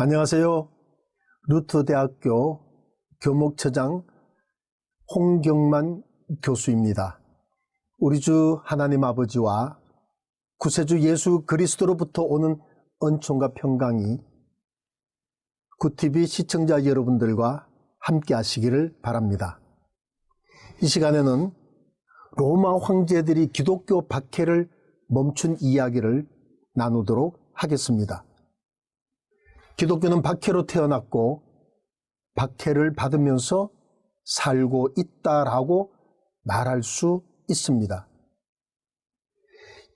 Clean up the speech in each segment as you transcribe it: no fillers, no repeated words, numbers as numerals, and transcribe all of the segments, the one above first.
안녕하세요. 루터대학교 교목처장 홍경만 교수입니다. 우리 주 하나님 아버지와 구세주 예수 그리스도로부터 오는 은총과 평강이 구TV 시청자 여러분들과 함께 하시기를 바랍니다. 이 시간에는 로마 황제들이 기독교 박해를 멈춘 이야기를 나누도록 하겠습니다. 기독교는 박해로 태어났고 박해를 받으면서 살고 있다라고 말할 수 있습니다.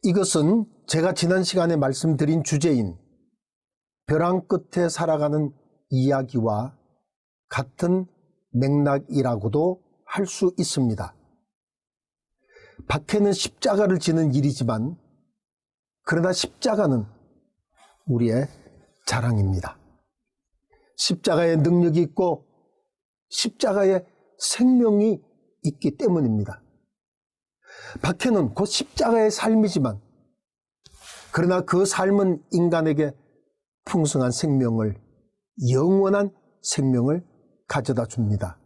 이것은 제가 지난 시간에 말씀드린 주제인 벼랑 끝에 살아가는 이야기와 같은 맥락이라고도 할 수 있습니다. 박해는 십자가를 지는 일이지만 그러나 십자가는 우리의 자랑입니다. 십자가의 능력이 있고 십자가의 생명이 있기 때문입니다. 박해는 곧 십자가의 삶이지만 그러나 그 삶은 인간에게 풍성한 생명을, 영원한 생명을 가져다 줍니다.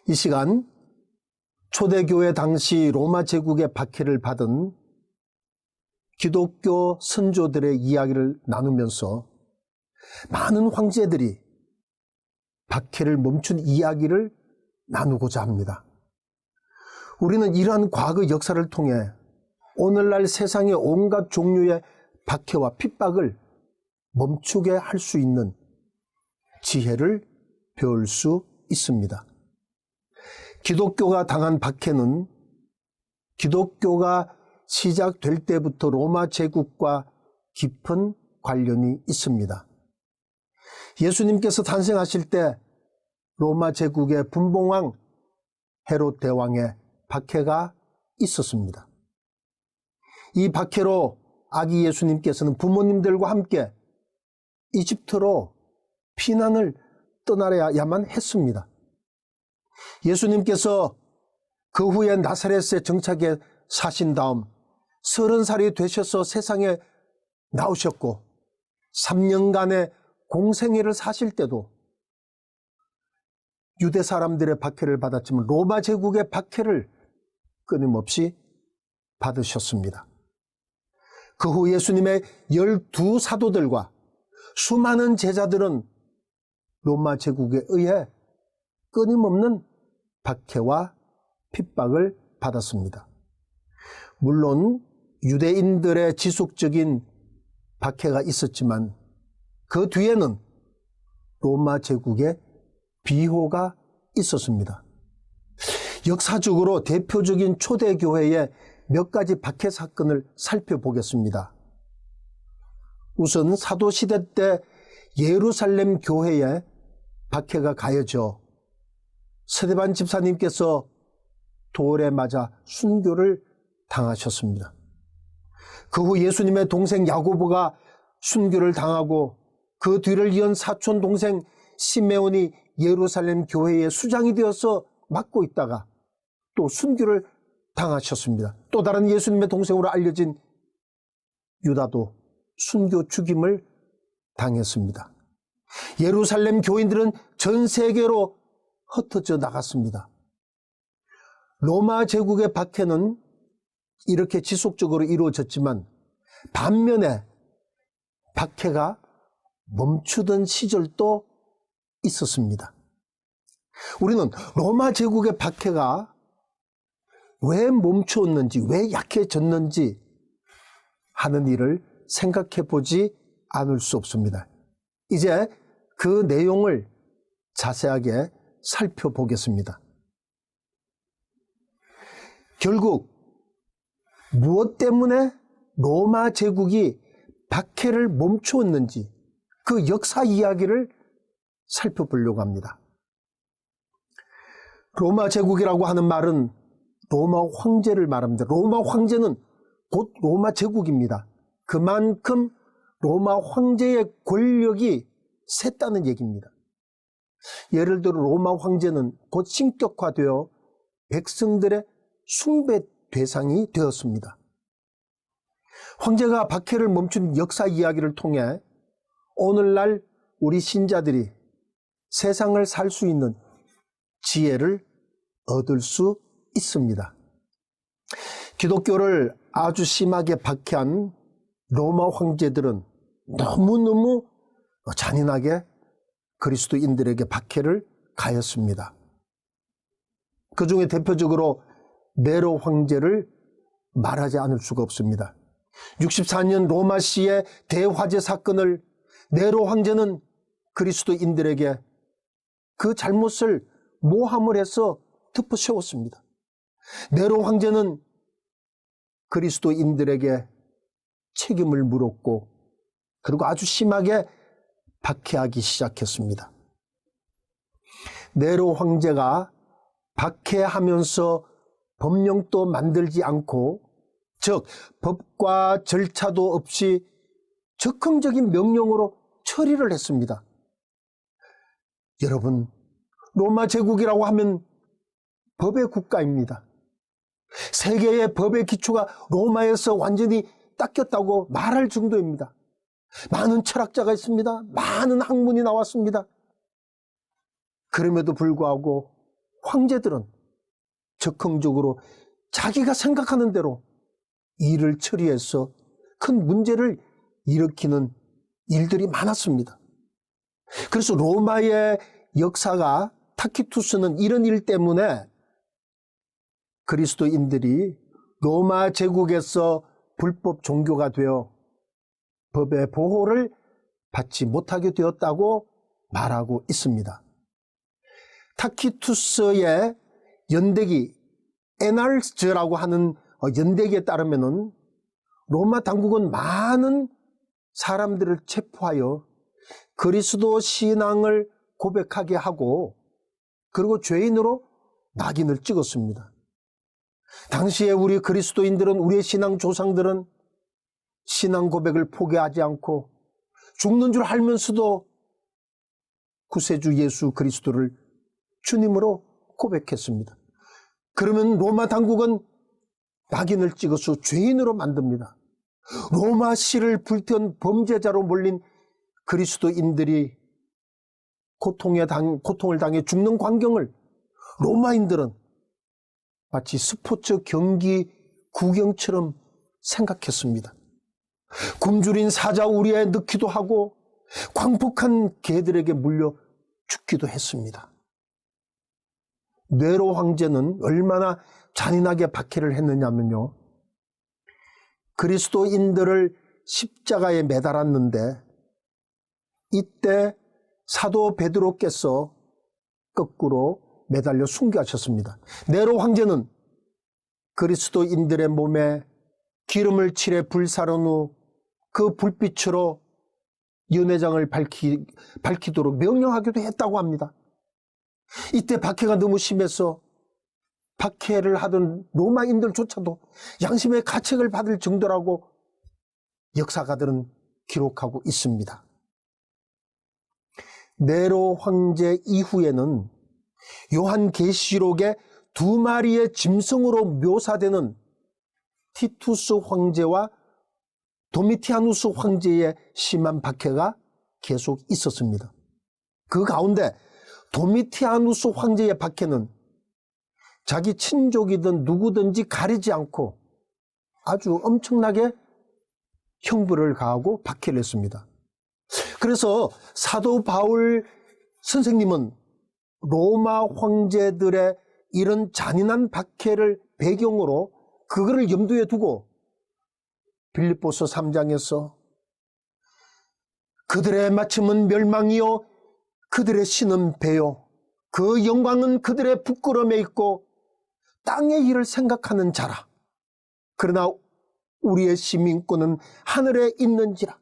이 시간 초대교회 당시 로마 제국의 박해를 받은 기독교 선조들의 이야기를 나누면서 많은 황제들이 박해를 멈춘 이야기를 나누고자 합니다. 우리는 이러한 과거 역사를 통해 오늘날 세상의 온갖 종류의 박해와 핍박을 멈추게 할 수 있는 지혜를 배울 수 있습니다. 기독교가 당한 박해는 기독교가 시작될 때부터 로마 제국과 깊은 관련이 있습니다. 예수님께서 탄생하실 때 로마 제국의 분봉왕 헤롯 대왕의 박해가 있었습니다. 이 박해로 아기 예수님께서는 부모님들과 함께 이집트로 피난을 떠나야만 했습니다. 예수님께서 그 후에 나사렛에 정착해 사신 다음 30살이 되셔서 세상에 나오셨고 3년간의 공생애를 사실 때도 유대 사람들의 박해를 받았지만 로마 제국의 박해를 끊임없이 받으셨습니다. 그 후 예수님의 12사도들과 수많은 제자들은 로마 제국에 의해 끊임없는 박해와 핍박을 받았습니다. 물론 유대인들의 지속적인 박해가 있었지만 그 뒤에는 로마 제국의 비호가 있었습니다. 역사적으로 대표적인 초대교회의 몇 가지 박해 사건을 살펴보겠습니다. 우선 사도시대 때 예루살렘 교회에 박해가 가해져 스데반 집사님께서 돌에 맞아 순교를 당하셨습니다. 그 후 예수님의 동생 야고보가 순교를 당하고 그 뒤를 이은 사촌 동생 시메온이 예루살렘 교회의 수장이 되어서 맡고 있다가 또 순교를 당하셨습니다. 또 다른 예수님의 동생으로 알려진 유다도 순교 죽임을 당했습니다. 예루살렘 교인들은 전 세계로 흩어져 나갔습니다. 로마 제국의 박해는 이렇게 지속적으로 이루어졌지만 반면에 박해가 멈추던 시절도 있었습니다. 우리는 로마 제국의 박해가 왜 멈추었는지, 왜 약해졌는지 하는 일을 생각해 보지 않을 수 없습니다. 이제 그 내용을 자세하게 살펴보겠습니다. 결국 무엇 때문에 로마 제국이 박해를 멈추었는지 그 역사 이야기를 살펴보려고 합니다. 로마 제국이라고 하는 말은 로마 황제를 말합니다. 로마 황제는 곧 로마 제국입니다. 그만큼 로마 황제의 권력이 셌다는 얘기입니다. 예를 들어 로마 황제는 곧 신격화되어 백성들의 숭배 대상이 되었습니다. 황제가 박해를 멈춘 역사 이야기를 통해 오늘날 우리 신자들이 세상을 살 수 있는 지혜를 얻을 수 있습니다. 기독교를 아주 심하게 박해한 로마 황제들은 너무너무 잔인하게 그리스도인들에게 박해를 가했습니다. 그 중에 대표적으로 네로 황제를 말하지 않을 수가 없습니다. 64년 로마시의 대화재 사건을 네로 황제는 그리스도인들에게 그 잘못을 모함을 해서 덮어 세웠습니다. 네로 황제는 그리스도인들에게 책임을 물었고 그리고 아주 심하게 박해하기 시작했습니다. 네로 황제가 박해하면서 법령도 만들지 않고, 즉 법과 절차도 없이 적극적인 명령으로 처리를 했습니다. 여러분, 로마 제국이라고 하면 법의 국가입니다. 세계의 법의 기초가 로마에서 완전히 닦였다고 말할 정도입니다. 많은 철학자가 있습니다. 많은 학문이 나왔습니다. 그럼에도 불구하고 황제들은 적극적으로 자기가 생각하는 대로 일을 처리해서 큰 문제를 일으키는 일들이 많았습니다. 그래서 로마의 역사가, 타키투스는 이런 일 때문에 그리스도인들이 로마 제국에서 불법 종교가 되어 법의 보호를 받지 못하게 되었다고 말하고 있습니다. 타키투스의 연대기 에날즈라고 하는 연대기에 따르면은 로마 당국은 많은 사람들을 체포하여 그리스도 신앙을 고백하게 하고 그리고 죄인으로 낙인을 찍었습니다. 당시에 우리 그리스도인들은, 우리의 신앙 조상들은 신앙 고백을 포기하지 않고 죽는 줄 알면서도 구세주 예수 그리스도를 주님으로 고백했습니다. 그러면 로마 당국은 낙인을 찍어서 죄인으로 만듭니다. 로마시를 불태운 범죄자로 몰린 그리스도인들이 고통을 당해 죽는 광경을 로마인들은 마치 스포츠 경기 구경처럼 생각했습니다. 굶주린 사자 우리에 넣기도 하고 광폭한 개들에게 물려 죽기도 했습니다. 네로 황제는 얼마나 잔인하게 박해를 했느냐면요, 그리스도인들을 십자가에 매달았는데 이때 사도 베드로께서 거꾸로 매달려 순교하셨습니다. 네로 황제는 그리스도인들의 몸에 기름을 칠해 불사른 후 그 불빛으로 연회장을 밝히도록 명령하기도 했다고 합니다. 이때 박해가 너무 심해서 박해를 하던 로마인들조차도 양심의 가책을 받을 정도라고 역사가들은 기록하고 있습니다. 네로 황제 이후에는 요한계시록의 두 마리의 짐승으로 묘사되는 티투스 황제와 도미티아누스 황제의 심한 박해가 계속 있었습니다. 그 가운데 도미티아누스 황제의 박해는 자기 친족이든 누구든지 가리지 않고 아주 엄청나게 형벌을 가하고 박해를 했습니다. 그래서 사도 바울 선생님은 로마 황제들의 이런 잔인한 박해를 배경으로 그거를 염두에 두고 빌립보서 3장에서 그들의 마침은 멸망이요 그들의 신은 배요 그 영광은 그들의 부끄러움에 있고 땅의 일을 생각하는 자라. 그러나 우리의 시민권은 하늘에 있는지라.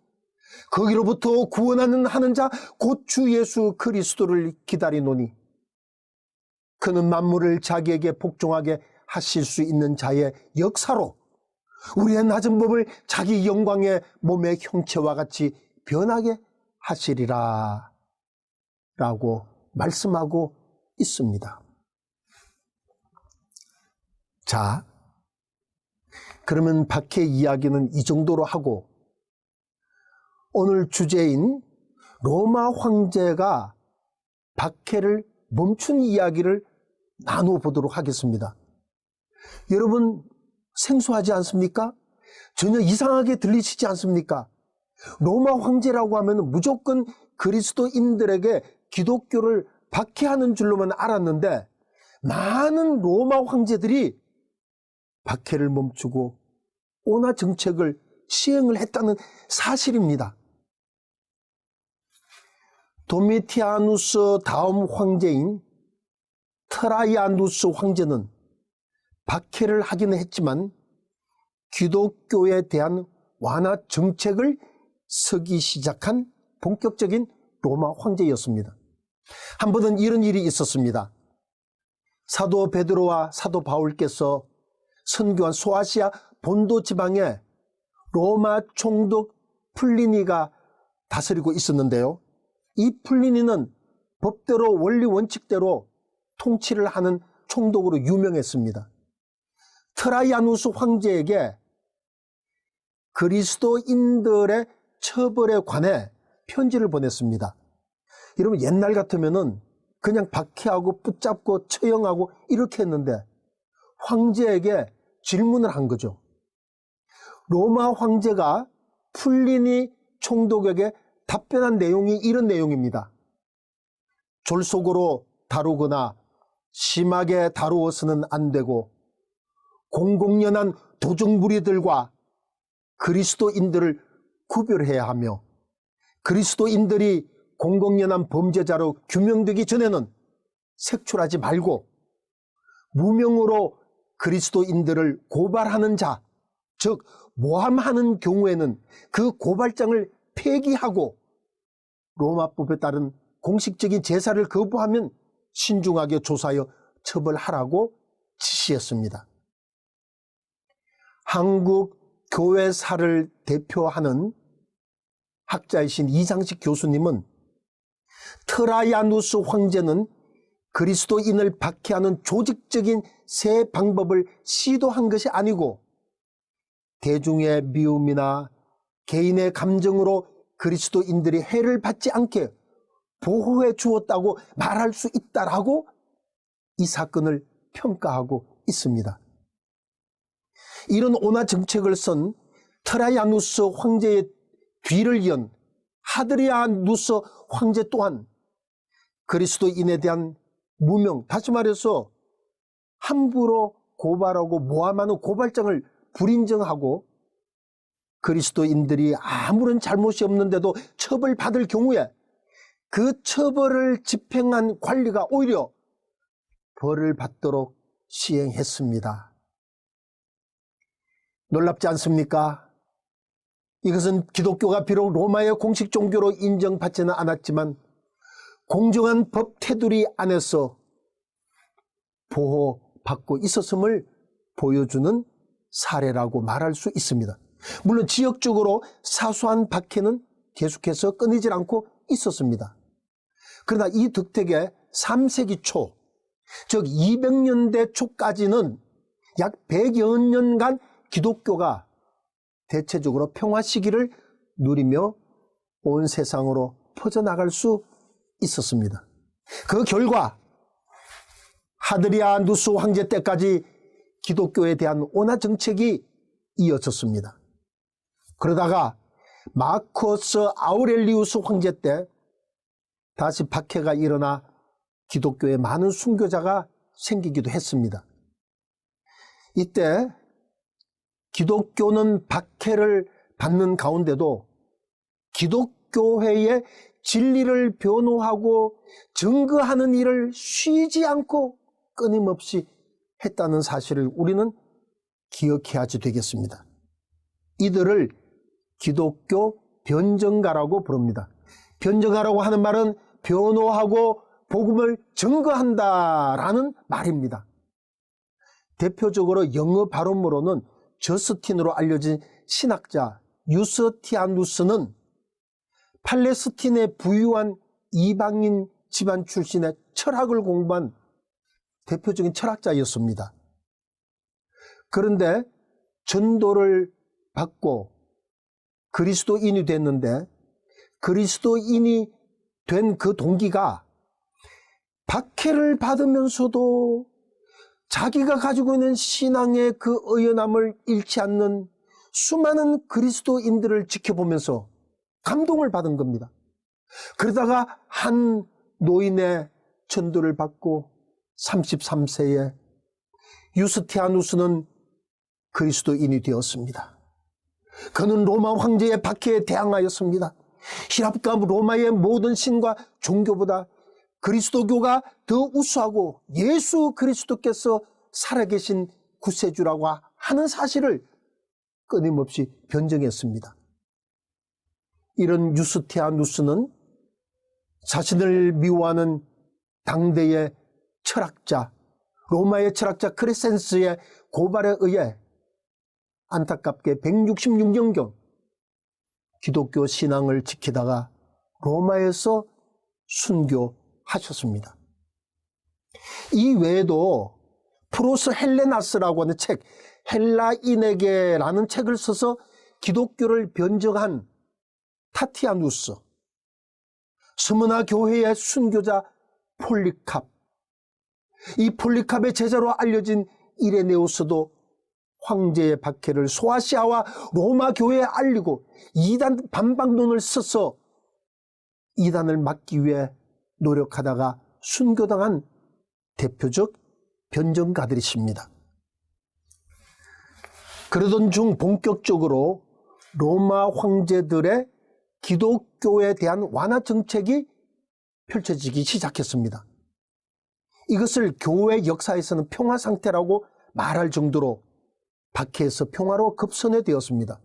거기로부터 구원하는 하는 자 곧 주 예수 그리스도를 기다리노니 그는 만물을 자기에게 복종하게 하실 수 있는 자의 역사로 우리의 낮은 법을 자기 영광의 몸의 형체와 같이 변하게 하시리라 라고 말씀하고 있습니다. 자, 그러면 박해 이야기는 이 정도로 하고 오늘 주제인 로마 황제가 박해를 멈춘 이야기를 나누어 보도록 하겠습니다. 여러분 생소하지 않습니까? 전혀 이상하게 들리시지 않습니까? 로마 황제라고 하면 무조건 그리스도인들에게 기독교를 박해하는 줄로만 알았는데 많은 로마 황제들이 박해를 멈추고 온화 정책을 시행을 했다는 사실입니다. 도미티아누스 다음 황제인 트라이아누스 황제는 박해를 하기는 했지만 기독교에 대한 완화 정책을 서기 시작한 본격적인 로마 황제였습니다. 한 번은 이런 일이 있었습니다. 사도 베드로와 사도 바울께서 선교한 소아시아 본도 지방에 로마 총독 플리니가 다스리고 있었는데요. 이 플리니는 법대로 원리 원칙대로 통치를 하는 총독으로 유명했습니다. 트라이아누스 황제에게 그리스도인들의 처벌에 관해 편지를 보냈습니다. 여러분 옛날 같으면은 그냥 박해하고 붙잡고 처형하고 이렇게 했는데 황제에게 질문을 한 거죠. 로마 황제가 플리니 총독에게 답변한 내용이 이런 내용입니다. 졸속으로 다루거나 심하게 다루어서는 안 되고 공공연한 도적무리들과 그리스도인들을 구별해야 하며 그리스도인들이 공공연한 범죄자로 규명되기 전에는 색출하지 말고 무명으로 그리스도인들을 고발하는 자, 즉 모함하는 경우에는 그 고발장을 폐기하고 로마법에 따른 공식적인 제사를 거부하면 신중하게 조사하여 처벌하라고 지시했습니다. 한국 교회사를 대표하는 학자이신 이장식 교수님은 트라이아누스 황제는 그리스도인을 박해하는 조직적인 새 방법을 시도한 것이 아니고 대중의 미움이나 개인의 감정으로 그리스도인들이 해를 받지 않게 보호해 주었다고 말할 수 있다라고 이 사건을 평가하고 있습니다. 이런 온화 정책을 쓴 트라이아누스 황제의 뒤를 이은 하드리아누스 황제 또한 그리스도인에 대한 무명, 다시 말해서 함부로 고발하고 모함하는 고발장을 불인정하고 그리스도인들이 아무런 잘못이 없는데도 처벌받을 경우에 그 처벌을 집행한 관리가 오히려 벌을 받도록 시행했습니다. 놀랍지 않습니까? 이것은 기독교가 비록 로마의 공식 종교로 인정받지는 않았지만 공정한 법 테두리 안에서 보호받고 있었음을 보여주는 사례라고 말할 수 있습니다. 물론 지역적으로 사소한 박해는 계속해서 끊이질 않고 있었습니다. 그러나 이 덕택의 3세기 초, 즉 200년대 초까지는 약 100여 년간 기독교가 대체적으로 평화 시기를 누리며 온 세상으로 퍼져나갈 수 있었습니다. 그 결과 하드리아누스 황제 때까지 기독교에 대한 온화 정책이 이어졌습니다. 그러다가 마커스 아우렐리우스 황제 때 다시 박해가 일어나 기독교에 많은 순교자가 생기기도 했습니다. 이때 기독교는 박해를 받는 가운데도 기독교회의 진리를 변호하고 증거하는 일을 쉬지 않고 끊임없이 했다는 사실을 우리는 기억해야지 되겠습니다. 이들을 기독교 변증가라고 부릅니다. 변증가라고 하는 말은 변호하고 복음을 증거한다라는 말입니다. 대표적으로 영어 발음으로는 저스틴으로 알려진 신학자 유스티아누스는 팔레스틴에 부유한 이방인 집안 출신의 철학을 공부한 대표적인 철학자였습니다. 그런데 전도를 받고 그리스도인이 됐는데 그리스도인이 된 그 동기가 박해를 받으면서도 자기가 가지고 있는 신앙의 그 의연함을 잃지 않는 수많은 그리스도인들을 지켜보면서 감동을 받은 겁니다. 그러다가 한 노인의 전도를 받고 33세에 유스티아누스는 그리스도인이 되었습니다. 그는 로마 황제의 박해에 대항하였습니다. 히랍과 로마의 모든 신과 종교보다 그리스도교가 더 우수하고 예수 그리스도께서 살아계신 구세주라고 하는 사실을 끊임없이 변증했습니다. 이런 유스티아누스는 자신을 미워하는 당대의 철학자, 로마의 철학자 크레센스의 고발에 의해 안타깝게 166년경 기독교 신앙을 지키다가 로마에서 순교하셨습니다. 이 외에도 프로스 헬레나스라고 하는 책, 헬라인에게라는 책을 써서 기독교를 변증한 타티아누스, 스무나 교회의 순교자 폴리캅, 이 폴리캅의 제자로 알려진 이레네우스도 황제의 박해를 소아시아와 로마 교회에 알리고 이단 반박론을 써서 이단을 막기 위해 노력하다가 순교당한 대표적 변증가들이십니다. 그러던 중 본격적으로 로마 황제들의 기독교에 대한 완화 정책이 펼쳐지기 시작했습니다. 이것을 교회 역사에서는 평화 상태라고 말할 정도로 박해에서 평화로 급선회되었습니다.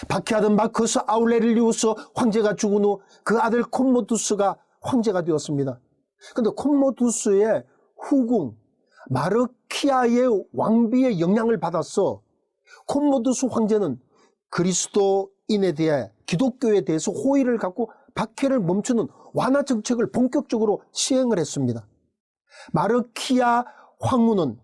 박해하던 마크스 아우렐리우스 황제가 죽은 후 그 아들 콤모두스가 황제가 되었습니다. 그런데 콤모두스의 후궁 마르키아의 왕비의 영향을 받아서 콤모두스 황제는 그리스도인에 대해 기독교에 대해서 호의를 갖고 박해를 멈추는 완화 정책을 본격적으로 시행을 했습니다. 마르키아 황후는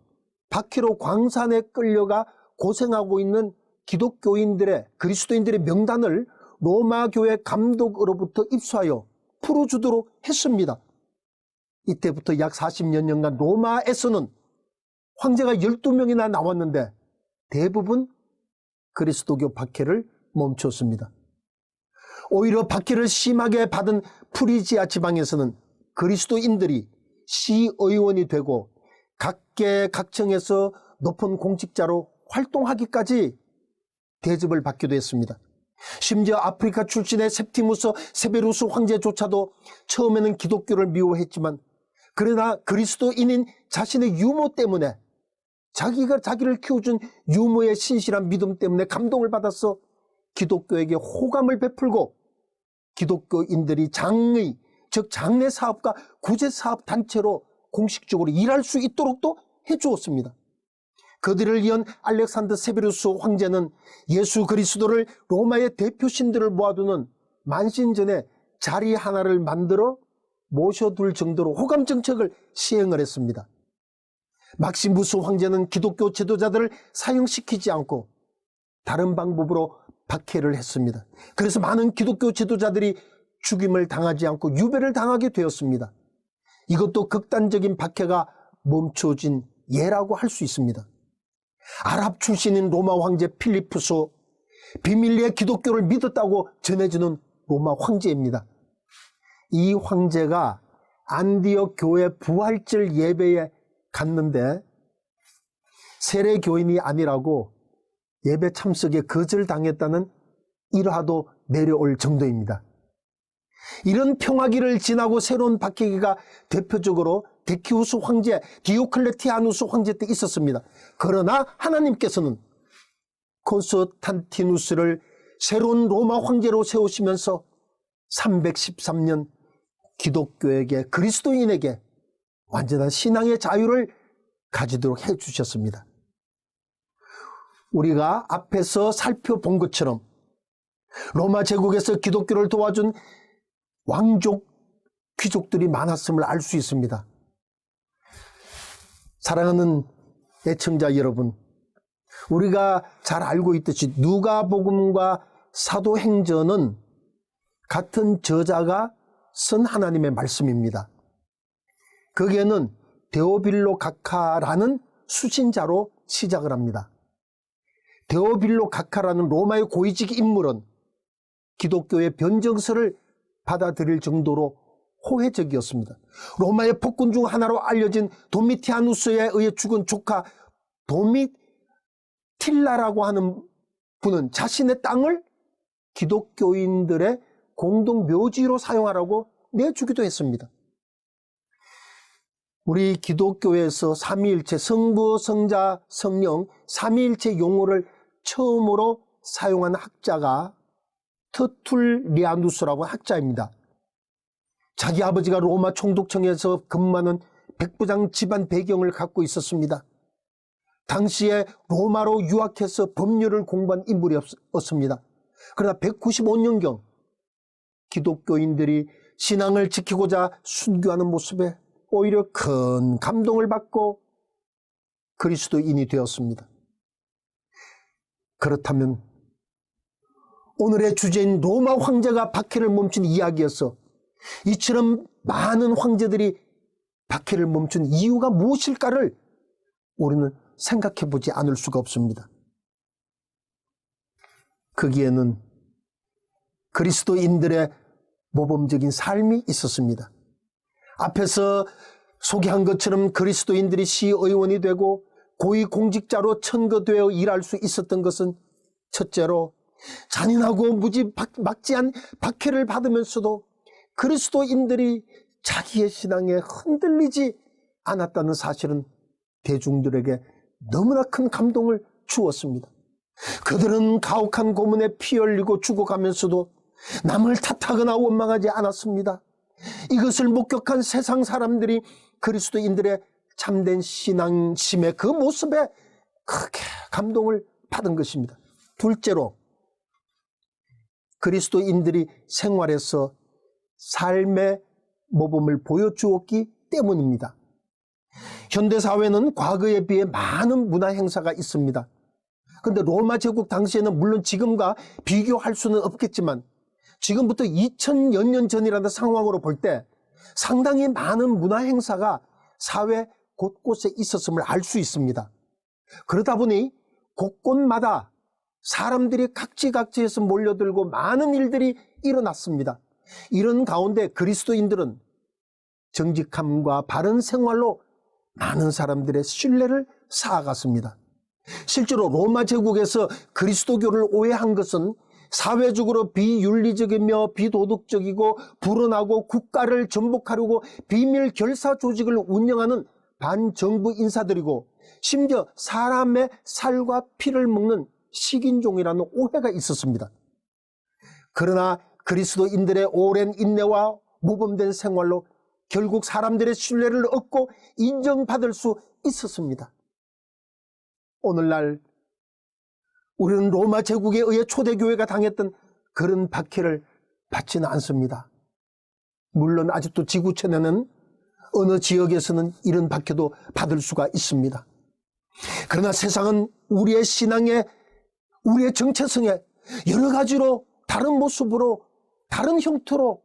박해로 광산에 끌려가 고생하고 있는 기독교인들의 그리스도인들의 명단을 로마 교회 감독으로부터 입수하여 풀어주도록 했습니다. 이때부터 약 40여 년간 로마에서는 황제가 12명이나 나왔는데 대부분 그리스도교 박해를 멈췄습니다. 오히려 박해를 심하게 받은 프리지아 지방에서는 그리스도인들이 시의원이 되고 각계각층에서 높은 공직자로 활동하기까지 대접을 받기도 했습니다. 심지어 아프리카 출신의 septimus 세베루스 황제조차도 처음에는 기독교를 미워했지만 그러나 그리스도인인 자신의 유모 때문에 자기를 키워준 유모의 신실한 믿음 때문에 감동을 받아서 기독교에게 호감을 베풀고 기독교인들이 장의, 즉 장례 사업과 구제 사업 단체로 공식적으로 일할 수 있도록도 해주었습니다. 그들을 이은 알렉산더 세베루스 황제는 예수 그리스도를 로마의 대표 신들을 모아두는 만신전에 자리 하나를 만들어 모셔둘 정도로 호감 정책을 시행을 했습니다. 막시무스 황제는 기독교 지도자들을 사형시키지 않고 다른 방법으로 박해를 했습니다. 그래서 많은 기독교 지도자들이 죽임을 당하지 않고 유배를 당하게 되었습니다. 이것도 극단적인 박해가 멈춰진 예라고 할 수 있습니다. 아랍 출신인 로마 황제 필리푸스, 비밀리에 기독교를 믿었다고 전해지는 로마 황제입니다. 이 황제가 안디옥 교회 부활절 예배에 갔는데 세례 교인이 아니라고 예배 참석에 거절당했다는 일화도 내려올 정도입니다. 이런 평화기를 지나고 새로운 박해기가 대표적으로 데키우스 황제, 디오클레티아누스 황제 때 있었습니다. 그러나 하나님께서는 콘스탄티누스를 새로운 로마 황제로 세우시면서 313년 기독교에게, 그리스도인에게 완전한 신앙의 자유를 가지도록 해주셨습니다. 우리가 앞에서 살펴본 것처럼 로마 제국에서 기독교를 도와준 왕족, 귀족들이 많았음을 알 수 있습니다. 사랑하는 애청자 여러분, 우리가 잘 알고 있듯이 누가복음과 사도행전은 같은 저자가 쓴 하나님의 말씀입니다. 거기에는 데오빌로 각하라는 수신자로 시작을 합니다. 데오빌로 각하라는 로마의 고위직 인물은 기독교의 변정서를 받아들일 정도로 호혜적이었습니다. 로마의 폭군 중 하나로 알려진 도미티아누스에 의해 죽은 조카 도미틸라라고 하는 분은 자신의 땅을 기독교인들의 공동 묘지로 사용하라고 내주기도 했습니다. 우리 기독교에서 삼위일체, 성부, 성자, 성령, 삼위일체 용어를 처음으로 사용한 학자가 터툴리아누스라고 학자입니다. 자기 아버지가 로마 총독청에서 근무하는 백부장 집안 배경을 갖고 있었습니다. 당시에 로마로 유학해서 법률을 공부한 인물이었습니다. 그러나 195년경 기독교인들이 신앙을 지키고자 순교하는 모습에 오히려 큰 감동을 받고 그리스도인이 되었습니다. 그렇다면 오늘의 주제인 로마 황제가 박해를 멈춘 이야기에서 이처럼 많은 황제들이 박해를 멈춘 이유가 무엇일까를 우리는 생각해 보지 않을 수가 없습니다. 거기에는 그리스도인들의 모범적인 삶이 있었습니다. 앞에서 소개한 것처럼 그리스도인들이 시의원이 되고 고위공직자로 천거되어 일할 수 있었던 것은 첫째로 잔인하고 무지막지한 박해를 받으면서도 그리스도인들이 자기의 신앙에 흔들리지 않았다는 사실은 대중들에게 너무나 큰 감동을 주었습니다. 그들은 가혹한 고문에 피 흘리고 죽어가면서도 남을 탓하거나 원망하지 않았습니다. 이것을 목격한 세상 사람들이 그리스도인들의 참된 신앙심의 그 모습에 크게 감동을 받은 것입니다. 둘째로 그리스도인들이 생활에서 삶의 모범을 보여주었기 때문입니다. 현대사회는 과거에 비해 많은 문화 행사가 있습니다. 그런데 로마 제국 당시에는 물론 지금과 비교할 수는 없겠지만 지금부터 2000여 년 전이라는 상황으로 볼 때 상당히 많은 문화 행사가 사회 곳곳에 있었음을 알 수 있습니다. 그러다 보니 곳곳마다 사람들이 각지각지에서 몰려들고 많은 일들이 일어났습니다. 이런 가운데 그리스도인들은 정직함과 바른 생활로 많은 사람들의 신뢰를 쌓아갔습니다. 실제로 로마 제국에서 그리스도교를 오해한 것은 사회적으로 비윤리적이며 비도덕적이고 불온하고 국가를 전복하려고 비밀 결사 조직을 운영하는 반정부 인사들이고 심지어 사람의 살과 피를 먹는 식인종이라는 오해가 있었습니다. 그러나 그리스도인들의 오랜 인내와 모범된 생활로 결국 사람들의 신뢰를 얻고 인정받을 수 있었습니다. 오늘날 우리는 로마 제국에 의해 초대교회가 당했던 그런 박해를 받지는 않습니다. 물론 아직도 지구촌에는 어느 지역에서는 이런 박해도 받을 수가 있습니다. 그러나 세상은 우리의 신앙에, 우리의 정체성에 여러 가지로 다른 모습으로 다른 형태로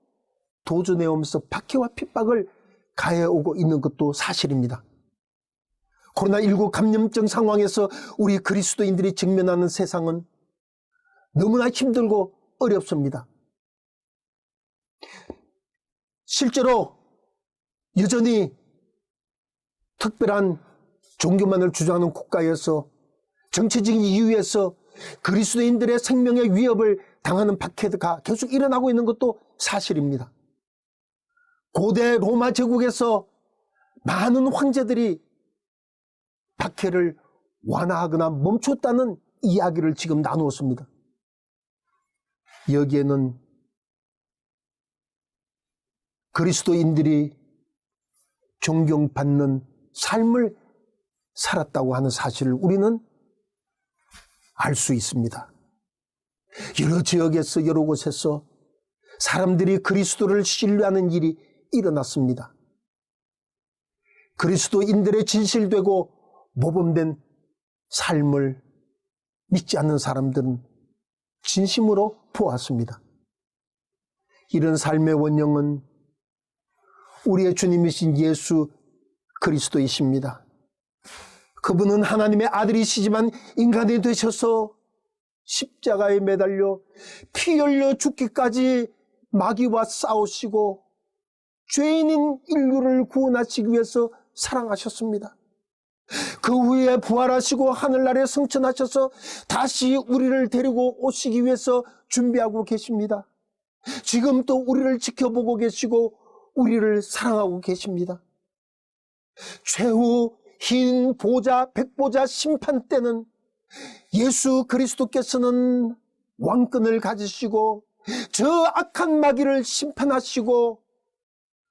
도전해오면서 박해와 핍박을 가해오고 있는 것도 사실입니다. 코로나19 감염증 상황에서 우리 그리스도인들이 직면하는 세상은 너무나 힘들고 어렵습니다. 실제로 여전히 특별한 종교만을 주장하는 국가에서 정치적인 이유에서 그리스도인들의 생명의 위협을 당하는 박해가 계속 일어나고 있는 것도 사실입니다. 고대 로마 제국에서 많은 황제들이 박해를 완화하거나 멈췄다는 이야기를 지금 나누었습니다. 여기에는 그리스도인들이 존경받는 삶을 살았다고 하는 사실을 우리는 알 수 있습니다. 여러 지역에서 여러 곳에서 사람들이 그리스도를 신뢰하는 일이 일어났습니다. 그리스도인들의 진실되고 모범된 삶을 믿지 않는 사람들은 진심으로 보았습니다. 이런 삶의 원형은 우리의 주님이신 예수 그리스도이십니다. 그분은 하나님의 아들이시지만 인간이 되셔서 십자가에 매달려 피 흘려 죽기까지 마귀와 싸우시고 죄인인 인류를 구원하시기 위해서 사랑하셨습니다. 그 후에 부활하시고 하늘나라에 승천하셔서 다시 우리를 데리고 오시기 위해서 준비하고 계십니다. 지금 또 우리를 지켜보고 계시고 우리를 사랑하고 계십니다. 최후 흰 보좌, 백보좌 심판 때는 예수 그리스도께서는 왕권을 가지시고 저 악한 마귀를 심판하시고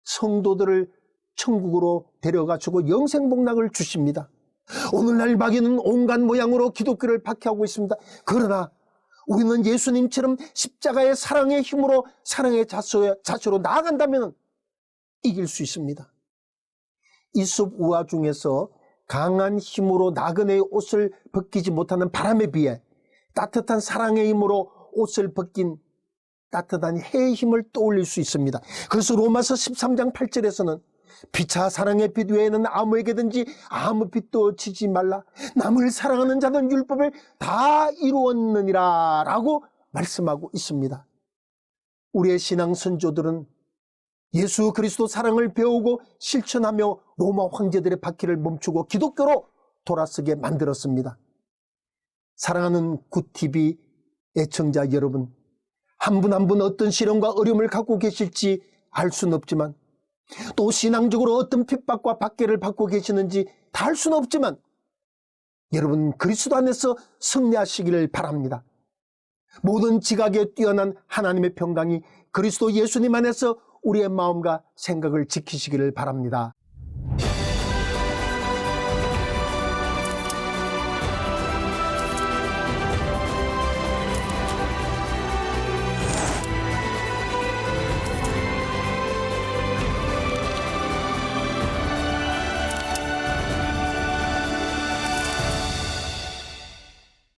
성도들을 천국으로 데려가시고 영생복락을 주십니다. 오늘날 마귀는 온갖 모양으로 기독교를 박해하고 있습니다. 그러나 우리는 예수님처럼 십자가의 사랑의 힘으로 사랑의 자세로 나아간다면 이길 수 있습니다. 이솝 우화 중에서 강한 힘으로 나그네의 옷을 벗기지 못하는 바람에 비해 따뜻한 사랑의 힘으로 옷을 벗긴 따뜻한 해의 힘을 떠올릴 수 있습니다. 그래서 로마서 13장 8절에서는 피차 사랑의 빛 외에는 아무에게든지 아무 빛도 지지 말라. 남을 사랑하는 자는 율법을 다 이루었느니라 라고 말씀하고 있습니다. 우리의 신앙 선조들은 예수 그리스도 사랑을 배우고 실천하며 로마 황제들의 박해를 멈추고 기독교로 돌아서게 만들었습니다. 사랑하는 굿TV 애청자 여러분, 한 분 한 분 어떤 시련과 어려움을 갖고 계실지 알 수는 없지만 또 신앙적으로 어떤 핍박과 박해를 받고 계시는지 다 알 수는 없지만 여러분 그리스도 안에서 승리하시기를 바랍니다. 모든 지각에 뛰어난 하나님의 평강이 그리스도 예수님 안에서 우리의 마음과 생각을 지키시기를 바랍니다.